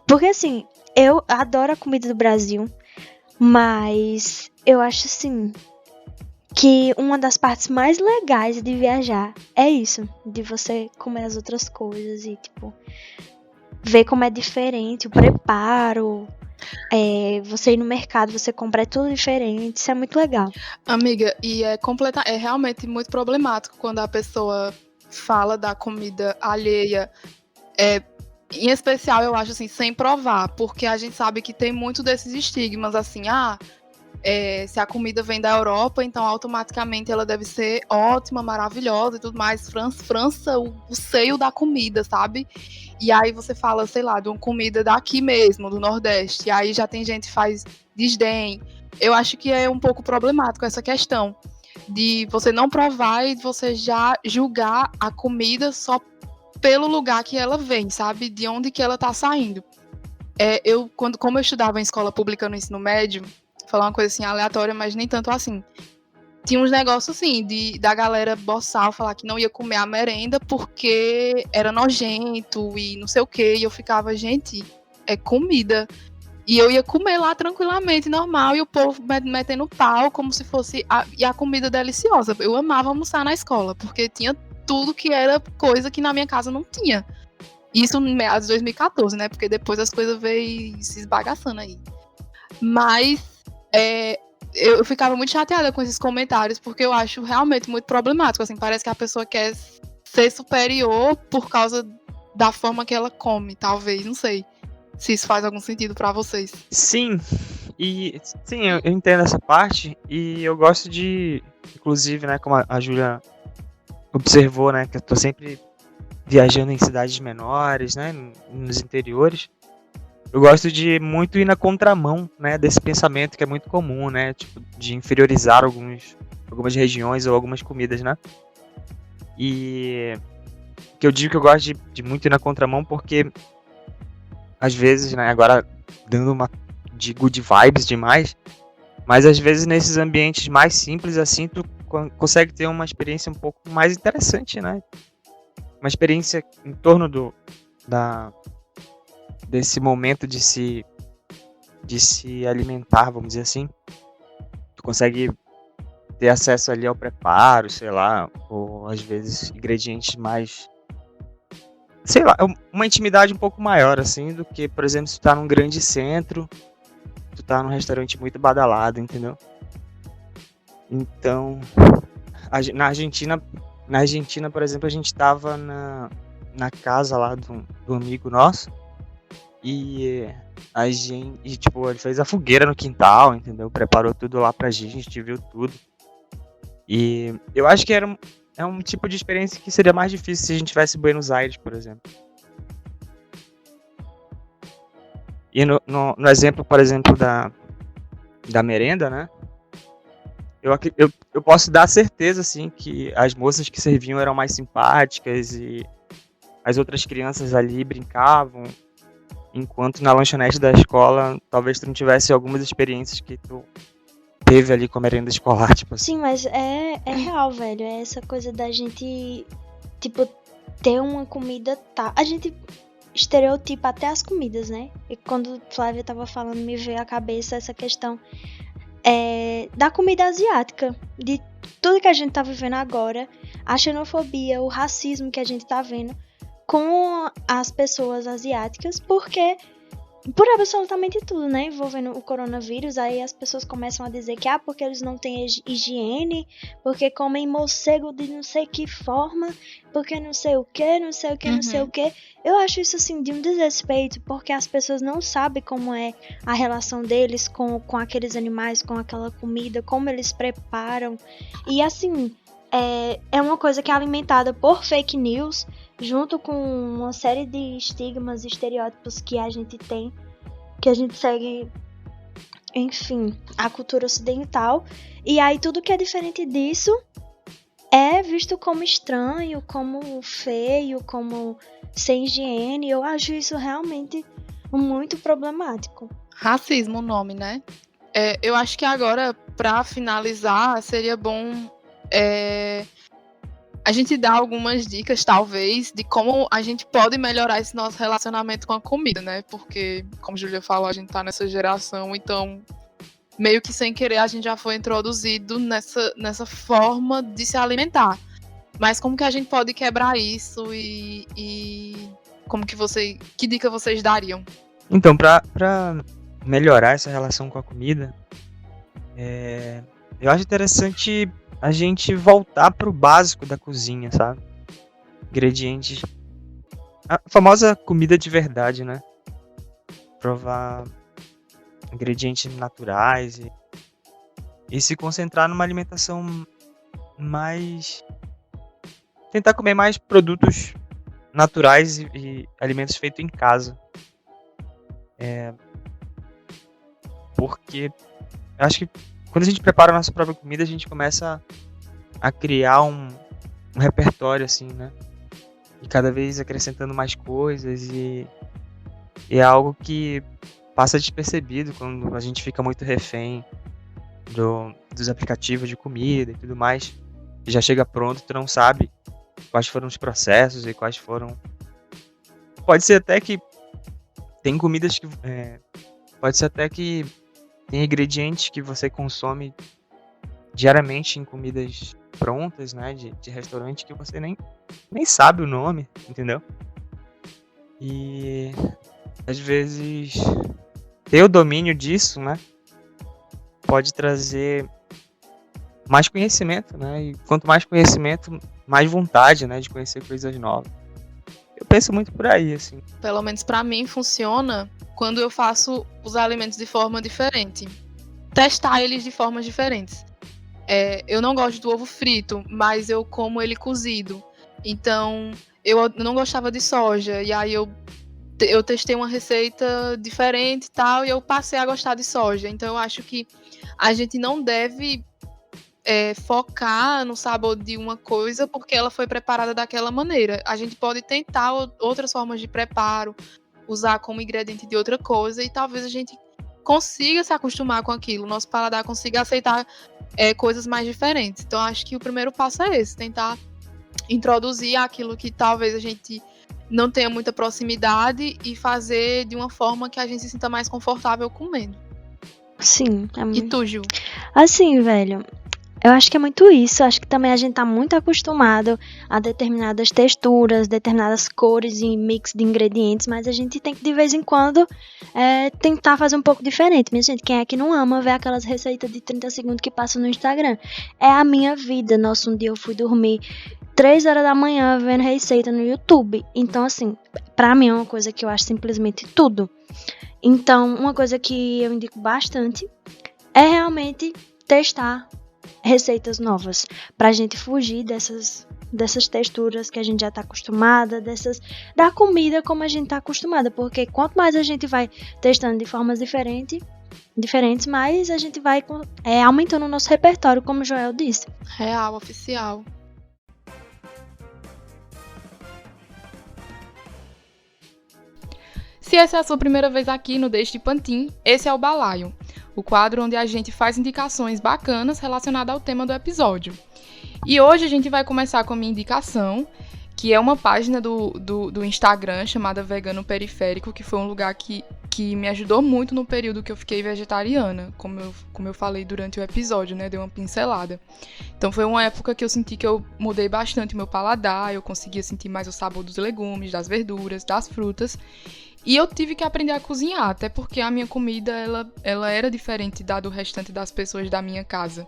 Porque assim, eu adoro a comida do Brasil, mas eu acho assim que uma das partes mais legais de viajar é isso, de você comer as outras coisas e tipo ver como é diferente o preparo, você ir no mercado, você comprar tudo diferente, isso é muito legal. Amiga, e é realmente muito problemático quando a pessoa fala da comida alheia, em especial, eu acho assim, sem provar, porque a gente sabe que tem muito desses estigmas, assim, se a comida vem da Europa, então automaticamente ela deve ser ótima, maravilhosa e tudo mais. França, o seio da comida, sabe? E aí você fala, sei lá, de uma comida daqui mesmo, do Nordeste, e aí já tem gente que faz desdém. Eu acho que é um pouco problemático essa questão de você não provar e você já julgar a comida só pelo lugar que ela vem, sabe? De onde que ela tá saindo. Como eu estudava em escola pública no ensino médio, vou falar uma coisa assim aleatória, mas nem tanto assim. Tinha uns negócios assim, da galera boçal, falar que não ia comer a merenda porque era nojento e não sei o quê. E eu ficava, gente, é comida. E eu ia comer lá tranquilamente, normal, e o povo metendo pau como se fosse a comida deliciosa. Eu amava almoçar na escola, porque tinha tudo que era coisa que na minha casa não tinha. Isso em meados de 2014, né? Porque depois as coisas veio se esbagaçando aí. Mas eu ficava muito chateada com esses comentários, porque eu acho realmente muito problemático. Assim, parece que a pessoa quer ser superior por causa da forma que ela come, talvez, não sei. Se isso faz algum sentido pra vocês. Sim, eu entendo essa parte e eu gosto de, inclusive, né, como a Júlia observou, né, que eu tô sempre viajando em cidades menores, né, nos interiores. Eu gosto de muito ir na contramão, né, desse pensamento que é muito comum, né, tipo, de inferiorizar algumas regiões ou algumas comidas, né. E que eu digo que eu gosto de muito ir na contramão porque às vezes, né, agora dando uma de good vibes demais, mas às vezes nesses ambientes mais simples assim, tu consegue ter uma experiência um pouco mais interessante, né? Uma experiência em torno desse momento de se alimentar, vamos dizer assim. Tu consegue ter acesso ali ao preparo, sei lá, ou às vezes ingredientes mais, sei lá, uma intimidade um pouco maior, assim, do que, por exemplo, se tu tá num grande centro, tu tá num restaurante muito badalado, entendeu? Então, na Argentina, por exemplo, a gente tava na casa lá do amigo nosso, e tipo, ele fez a fogueira no quintal, entendeu? Preparou tudo lá pra gente viu tudo. E eu acho que é um tipo de experiência que seria mais difícil se a gente tivesse em Buenos Aires, por exemplo. E no exemplo, por exemplo, da merenda, né? Eu posso dar certeza, assim, que as moças que serviam eram mais simpáticas e as outras crianças ali brincavam, enquanto na lanchonete da escola, talvez tu não tivesse algumas experiências que tu teve ali com a merenda escolar, tipo assim. Sim, mas é real, velho. É essa coisa da gente, tipo, ter uma comida a gente estereotipa até as comidas, né? E quando Flávia tava falando, me veio à cabeça essa questão da comida asiática. De tudo que a gente tá vivendo agora. A xenofobia, o racismo que a gente tá vendo com as pessoas asiáticas, porque por absolutamente tudo, né, envolvendo o coronavírus, aí as pessoas começam a dizer que porque eles não têm higiene, porque comem morcego de não sei que forma, porque não sei o que, não sei o que, não sei o que. Eu acho isso assim de um desrespeito, porque as pessoas não sabem como é a relação deles com aqueles animais, com aquela comida, como eles preparam. E assim, é uma coisa que é alimentada por fake news, junto com uma série de estigmas e estereótipos que a gente tem, que a gente segue, enfim, a cultura ocidental. E aí tudo que é diferente disso é visto como estranho, como feio, como sem higiene. Eu acho isso realmente muito problemático. Racismo o nome, né? Eu acho que agora, pra finalizar, seria bom a gente dar algumas dicas, talvez, de como a gente pode melhorar esse nosso relacionamento com a comida, né? Porque, como a Júlia falou, a gente tá nessa geração, então, meio que sem querer, a gente já foi introduzido nessa forma de se alimentar. Mas como que a gente pode quebrar isso e como que dica vocês dariam? Então, pra melhorar essa relação com a comida, eu acho interessante a gente voltar pro básico da cozinha, sabe? Ingredientes. A famosa comida de verdade, né? Provar ingredientes naturais e se concentrar numa alimentação mais... Tentar comer mais produtos naturais e alimentos feitos em casa. Porque eu acho que quando a gente prepara a nossa própria comida, a gente começa a criar um repertório, assim, né? E cada vez acrescentando mais coisas e é algo que passa despercebido quando a gente fica muito refém dos aplicativos de comida e tudo mais. E já chega pronto, tu não sabe quais foram os processos e quais foram... Pode ser até que tem comidas que... Pode ser até que tem ingredientes que você consome diariamente em comidas prontas, né, de restaurante, que você nem sabe o nome, entendeu? E às vezes ter o domínio disso, né, pode trazer mais conhecimento, né, e quanto mais conhecimento, mais vontade, né, de conhecer coisas novas. Eu penso muito por aí, assim. Pelo menos pra mim funciona quando eu faço os alimentos de forma diferente. Testar eles de formas diferentes. Eu não gosto do ovo frito, mas eu como ele cozido. Então, eu não gostava de soja. E aí eu testei uma receita diferente e tal, e eu passei a gostar de soja. Então, eu acho que a gente não deve focar no sabor de uma coisa porque ela foi preparada daquela maneira. A gente pode tentar outras formas de preparo, usar como ingrediente de outra coisa, e talvez a gente consiga se acostumar com aquilo, nosso paladar consiga aceitar coisas mais diferentes. Então, acho que o primeiro passo é esse, tentar introduzir aquilo que talvez a gente não tenha muita proximidade e fazer de uma forma que a gente se sinta mais confortável comendo. Sim. E tu, Ju? Assim, velho, eu acho que é muito isso. Acho que também a gente tá muito acostumado a determinadas texturas, determinadas cores e mix de ingredientes, mas a gente tem que, de vez em quando, tentar fazer um pouco diferente. Minha gente, quem é que não ama ver aquelas receitas de 30 segundos que passam no Instagram? É a minha vida. Nossa, um dia eu fui dormir 3 horas da manhã vendo receita no YouTube. Então, assim, pra mim é uma coisa que eu acho simplesmente tudo. Então, uma coisa que eu indico bastante é realmente testar receitas novas, pra gente fugir dessas texturas que a gente já tá acostumada, da comida como a gente tá acostumada, porque quanto mais a gente vai testando de formas diferentes, mais a gente vai aumentando o nosso repertório, como o Joel disse. Real, oficial. Se essa é a sua primeira vez aqui no Deixe de Pantin, esse é o Balaio, o quadro onde a gente faz indicações bacanas relacionadas ao tema do episódio. E hoje a gente vai começar com a minha indicação, que é uma página do Instagram chamada Vegano Periférico, que foi um lugar que me ajudou muito no período que eu fiquei vegetariana, como eu falei durante o episódio, né? Dei uma pincelada. Então foi uma época que eu senti que eu mudei bastante o meu paladar, eu conseguia sentir mais o sabor dos legumes, das verduras, das frutas. E eu tive que aprender a cozinhar, até porque a minha comida ela era diferente da do restante das pessoas da minha casa.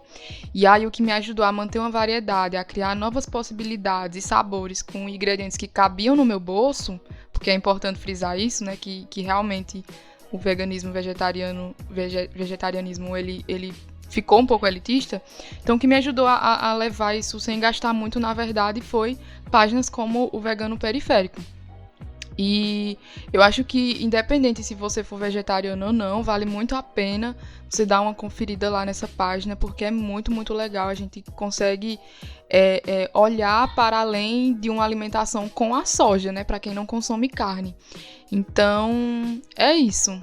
E aí o que me ajudou a manter uma variedade, a criar novas possibilidades e sabores com ingredientes que cabiam no meu bolso, porque é importante frisar isso, né, que realmente o veganismo vegetarianismo ele ficou um pouco elitista. Então, o que me ajudou a levar isso sem gastar muito, na verdade, foi páginas como o Vegano Periférico. E eu acho que, independente se você for vegetariano ou não, vale muito a pena você dar uma conferida lá nessa página, porque é muito, muito legal. A gente consegue olhar para além de uma alimentação com a soja, né? Para quem não consome carne. Então, é isso.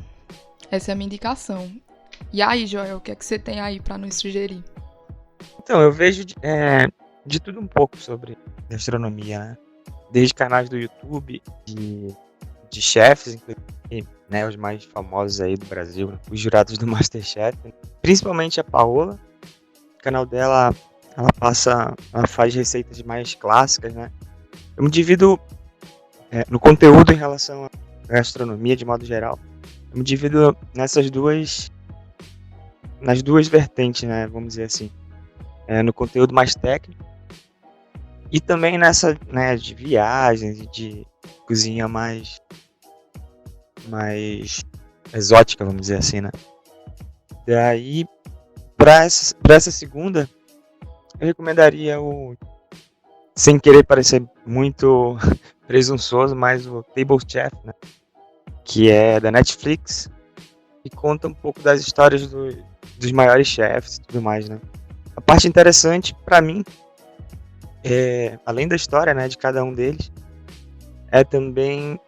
Essa é a minha indicação. E aí, Joel, o que é que você tem aí para nos sugerir? Então, eu vejo de tudo um pouco sobre gastronomia, né? Desde canais do YouTube, de chefes, inclusive, né, os mais famosos aí do Brasil, né, os jurados do MasterChef, né? Principalmente a Paola. O canal dela, ela faz receitas mais clássicas, né? Eu me divido no conteúdo em relação à gastronomia de modo geral. Eu me divido nas duas vertentes, né, vamos dizer assim. No conteúdo mais técnico e também nessa, né, de viagens e de cozinha mais exótica, vamos dizer assim, né. Daí, para essa segunda, eu recomendaria sem querer parecer muito presunçoso, mas o Table Chef, né, que é da Netflix e conta um pouco das histórias dos maiores chefs e tudo mais, né. A parte interessante para mim, além da história, né, de cada um deles, é também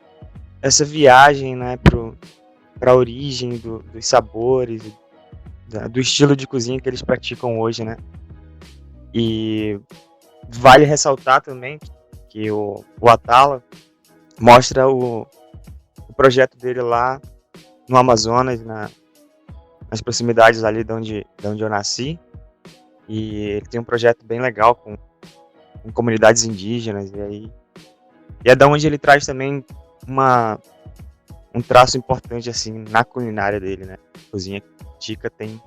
essa viagem, né, para a origem dos sabores, do estilo de cozinha que eles praticam hoje, né. E vale ressaltar também que o Atala mostra o projeto dele lá no Amazonas, nas proximidades ali de onde eu nasci. E ele tem um projeto bem legal com comunidades indígenas, e é da onde ele traz também um traço importante assim na culinária dele, né? A cozinha tica tem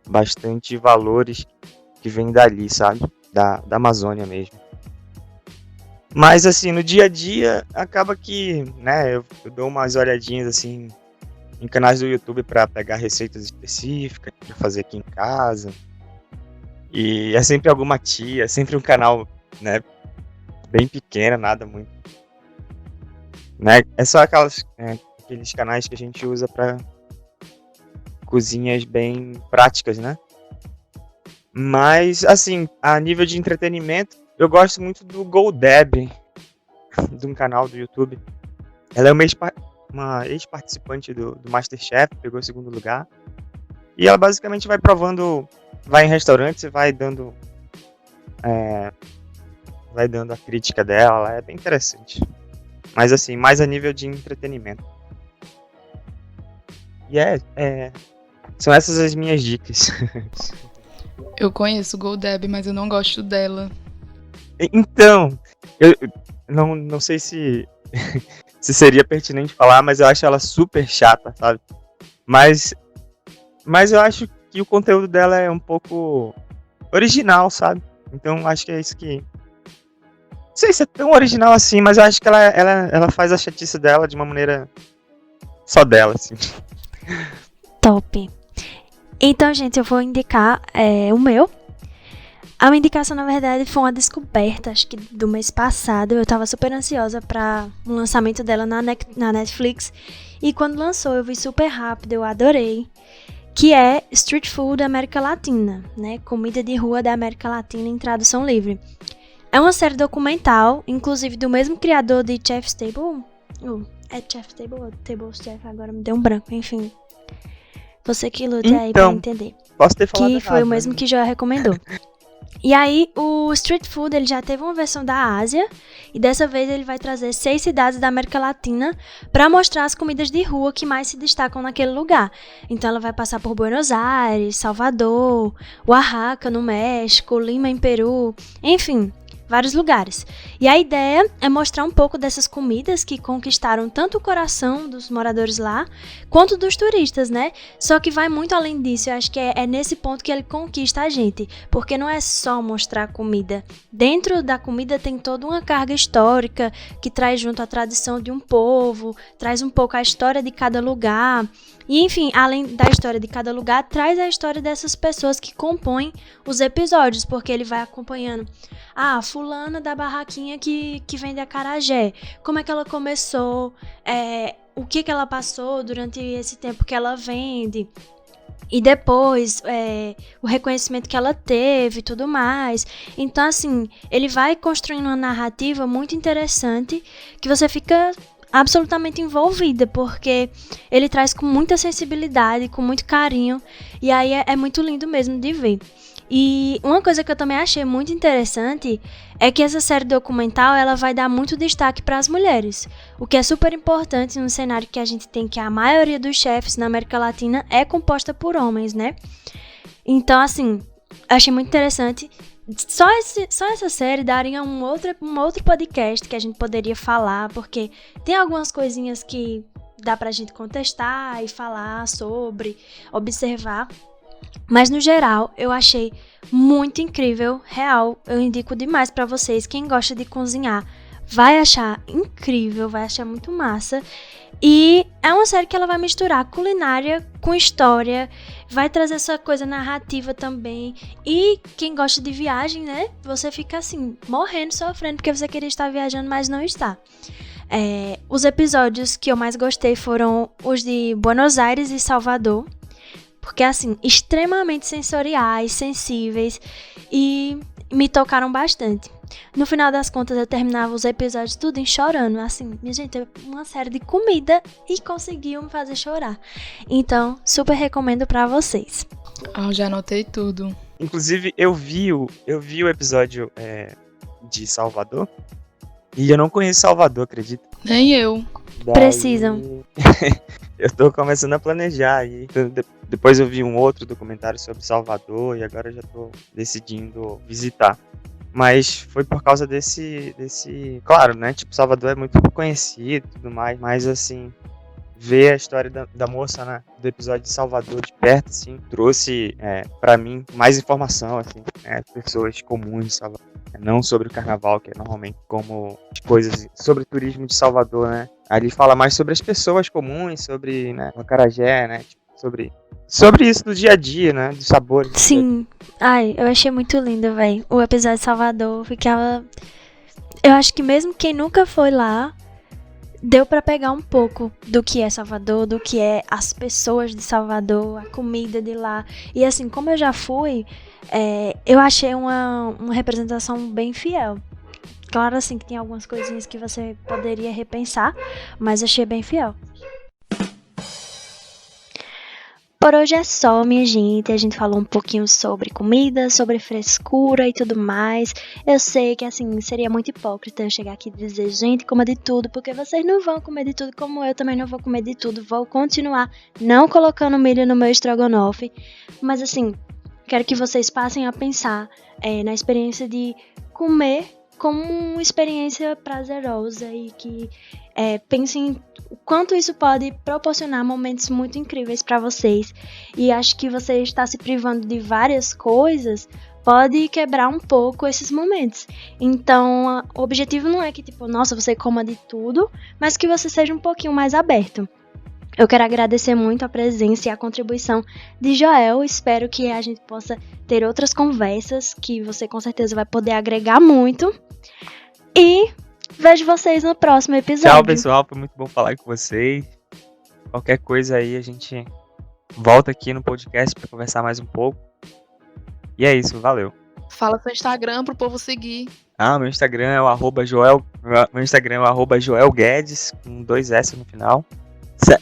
bastante valores que vêm dali, sabe? Da Amazônia mesmo. Mas assim, no dia a dia, acaba que, né, eu dou umas olhadinhas assim em canais do YouTube para pegar receitas específicas para fazer aqui em casa. E é sempre alguma tia, sempre um canal, né, bem pequeno, nada muito, né, é só aqueles canais que a gente usa para cozinhas bem práticas, né. Mas, assim, a nível de entretenimento, eu gosto muito do GoDeb, de um canal do YouTube. Ela é uma ex-participante do MasterChef, pegou o 2º lugar. E ela basicamente vai em restaurantes e vai dando a crítica dela, é bem interessante. Mas assim, mais a nível de entretenimento. E são essas as minhas dicas. Eu conheço o GoDeb, mas eu não gosto dela. Então, eu não sei se seria pertinente falar, mas eu acho ela super chata, sabe? Mas eu acho que o conteúdo dela é um pouco original, sabe? Então acho que é isso que... Não sei se é tão original assim, mas eu acho que ela faz a chatice dela de uma maneira só dela, assim. Top. Então, gente, eu vou indicar o meu. A minha indicação, na verdade, foi uma descoberta, acho que do mês passado. Eu tava super ansiosa para o lançamento dela na Netflix. E quando lançou, eu vi super rápido, eu adorei. Que é Street Food da América Latina, né? Comida de rua da América Latina em tradução livre. É uma série documental, inclusive do mesmo criador de Chef's Table. É Chef's Table ou Table Chef? Agora me deu um branco, enfim. Você que lute aí pra entender. Posso ter falado que foi o mesmo que Joel recomendou. E aí, o Street Food, ele já teve uma versão da Ásia, e dessa vez ele vai trazer 6 cidades da América Latina para mostrar as comidas de rua que mais se destacam naquele lugar. Então ela vai passar por Buenos Aires, Salvador, Oaxaca, no México, Lima, em Peru, enfim, vários lugares. E a ideia é mostrar um pouco dessas comidas que conquistaram tanto o coração dos moradores lá, quanto dos turistas, né? Só que vai muito além disso, eu acho que é nesse ponto que ele conquista a gente, porque não é só mostrar a comida. Dentro da comida tem toda uma carga histórica, que traz junto a tradição de um povo, traz um pouco a história de cada lugar. E enfim, além da história de cada lugar, traz a história dessas pessoas que compõem os episódios, porque ele vai acompanhando fulana da barraquinha que vende acarajé, como é que ela começou, o que ela passou durante esse tempo que ela vende, e depois o reconhecimento que ela teve e tudo mais. Então assim, ele vai construindo uma narrativa muito interessante, que você fica absolutamente envolvida, porque ele traz com muita sensibilidade, com muito carinho, e aí é muito lindo mesmo de ver. E uma coisa que eu também achei muito interessante é que essa série documental ela vai dar muito destaque para as mulheres, o que é super importante num cenário que a gente tem que a maioria dos chefes na América Latina é composta por homens, né? Então, assim, achei muito interessante. Só essa série daria um outro podcast que a gente poderia falar, porque tem algumas coisinhas que dá pra gente contestar e falar sobre, observar. Mas no geral, eu achei muito incrível, real. Eu indico demais pra vocês. Quem gosta de cozinhar vai achar incrível, vai achar muito massa. E é uma série que ela vai misturar culinária com história, vai trazer essa coisa narrativa também. E quem gosta de viagem, né? Você fica assim, morrendo, sofrendo, porque você queria estar viajando, mas não está. Os episódios que eu mais gostei foram os de Buenos Aires e Salvador, porque assim, extremamente sensoriais, sensíveis e me tocaram bastante. No final das contas, eu terminava os episódios tudo chorando, assim, minha gente, uma série de comida e conseguiu me fazer chorar. Então, super recomendo pra vocês. Eu já anotei tudo. Inclusive, eu vi o episódio de Salvador, e eu não conheço Salvador, acredita? Nem eu. Precisam. Eu tô começando a planejar aí. Depois eu vi um outro documentário sobre Salvador e agora eu já tô decidindo visitar. Mas foi por causa desse... Claro, né? Tipo, Salvador é muito conhecido e tudo mais. Mas, assim, ver a história da moça, né? Do episódio de Salvador de perto, assim, trouxe pra mim mais informação, assim, né? Pessoas comuns de Salvador. Não sobre o carnaval, que é normalmente como coisas sobre turismo de Salvador, né? Ali fala mais sobre as pessoas comuns, sobre, né, o acarajé, né? Tipo, sobre isso do dia a dia, né? Dos sabores. Sim. Ai, eu achei muito lindo, velho. O episódio de Salvador ficava... Eu acho que mesmo quem nunca foi lá, deu pra pegar um pouco do que é Salvador, do que é as pessoas de Salvador, a comida de lá. E assim, como eu já fui, eu achei uma representação bem fiel. Claro, assim, que tem algumas coisinhas que você poderia repensar, mas achei bem fiel. Por hoje é só, minha gente. A gente falou um pouquinho sobre comida, sobre frescura e tudo mais. Eu sei que, assim, seria muito hipócrita eu chegar aqui e dizer, gente, coma de tudo, porque vocês não vão comer de tudo, como eu também não vou comer de tudo. Vou continuar não colocando milho no meu estrogonofe. Mas, assim, quero que vocês passem a pensar na experiência de comer como uma experiência prazerosa e que pensem o quanto isso pode proporcionar momentos muito incríveis para vocês. E acho que você está se privando de várias coisas pode quebrar um pouco esses momentos. Então, o objetivo não é que, tipo, nossa, você coma de tudo, mas que você seja um pouquinho mais aberto. Eu quero agradecer muito a presença e a contribuição de Joel. Espero que a gente possa ter outras conversas, que você com certeza vai poder agregar muito. E vejo vocês no próximo episódio. Tchau, pessoal. Foi muito bom falar com vocês. Qualquer coisa aí, a gente volta aqui no podcast para conversar mais um pouco. E é isso, valeu. Fala seu Instagram pro povo seguir. Meu Instagram é o @Joel. Meu Instagram é o @Joel Guedes, com 2 S no final.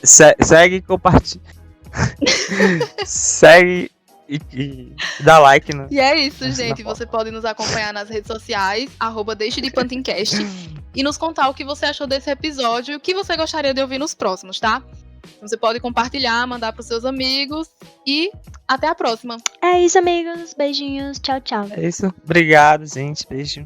Segue e compartilha. Segue e dá like. E é isso, gente. Você pode nos acompanhar nas redes sociais, @DeixeDePantincast, e nos contar o que você achou desse episódio e o que você gostaria de ouvir nos próximos, tá? Então você pode compartilhar, mandar pros seus amigos e até a próxima. É isso, amigos. Beijinhos. Tchau, tchau. É isso. Obrigado, gente. Beijo.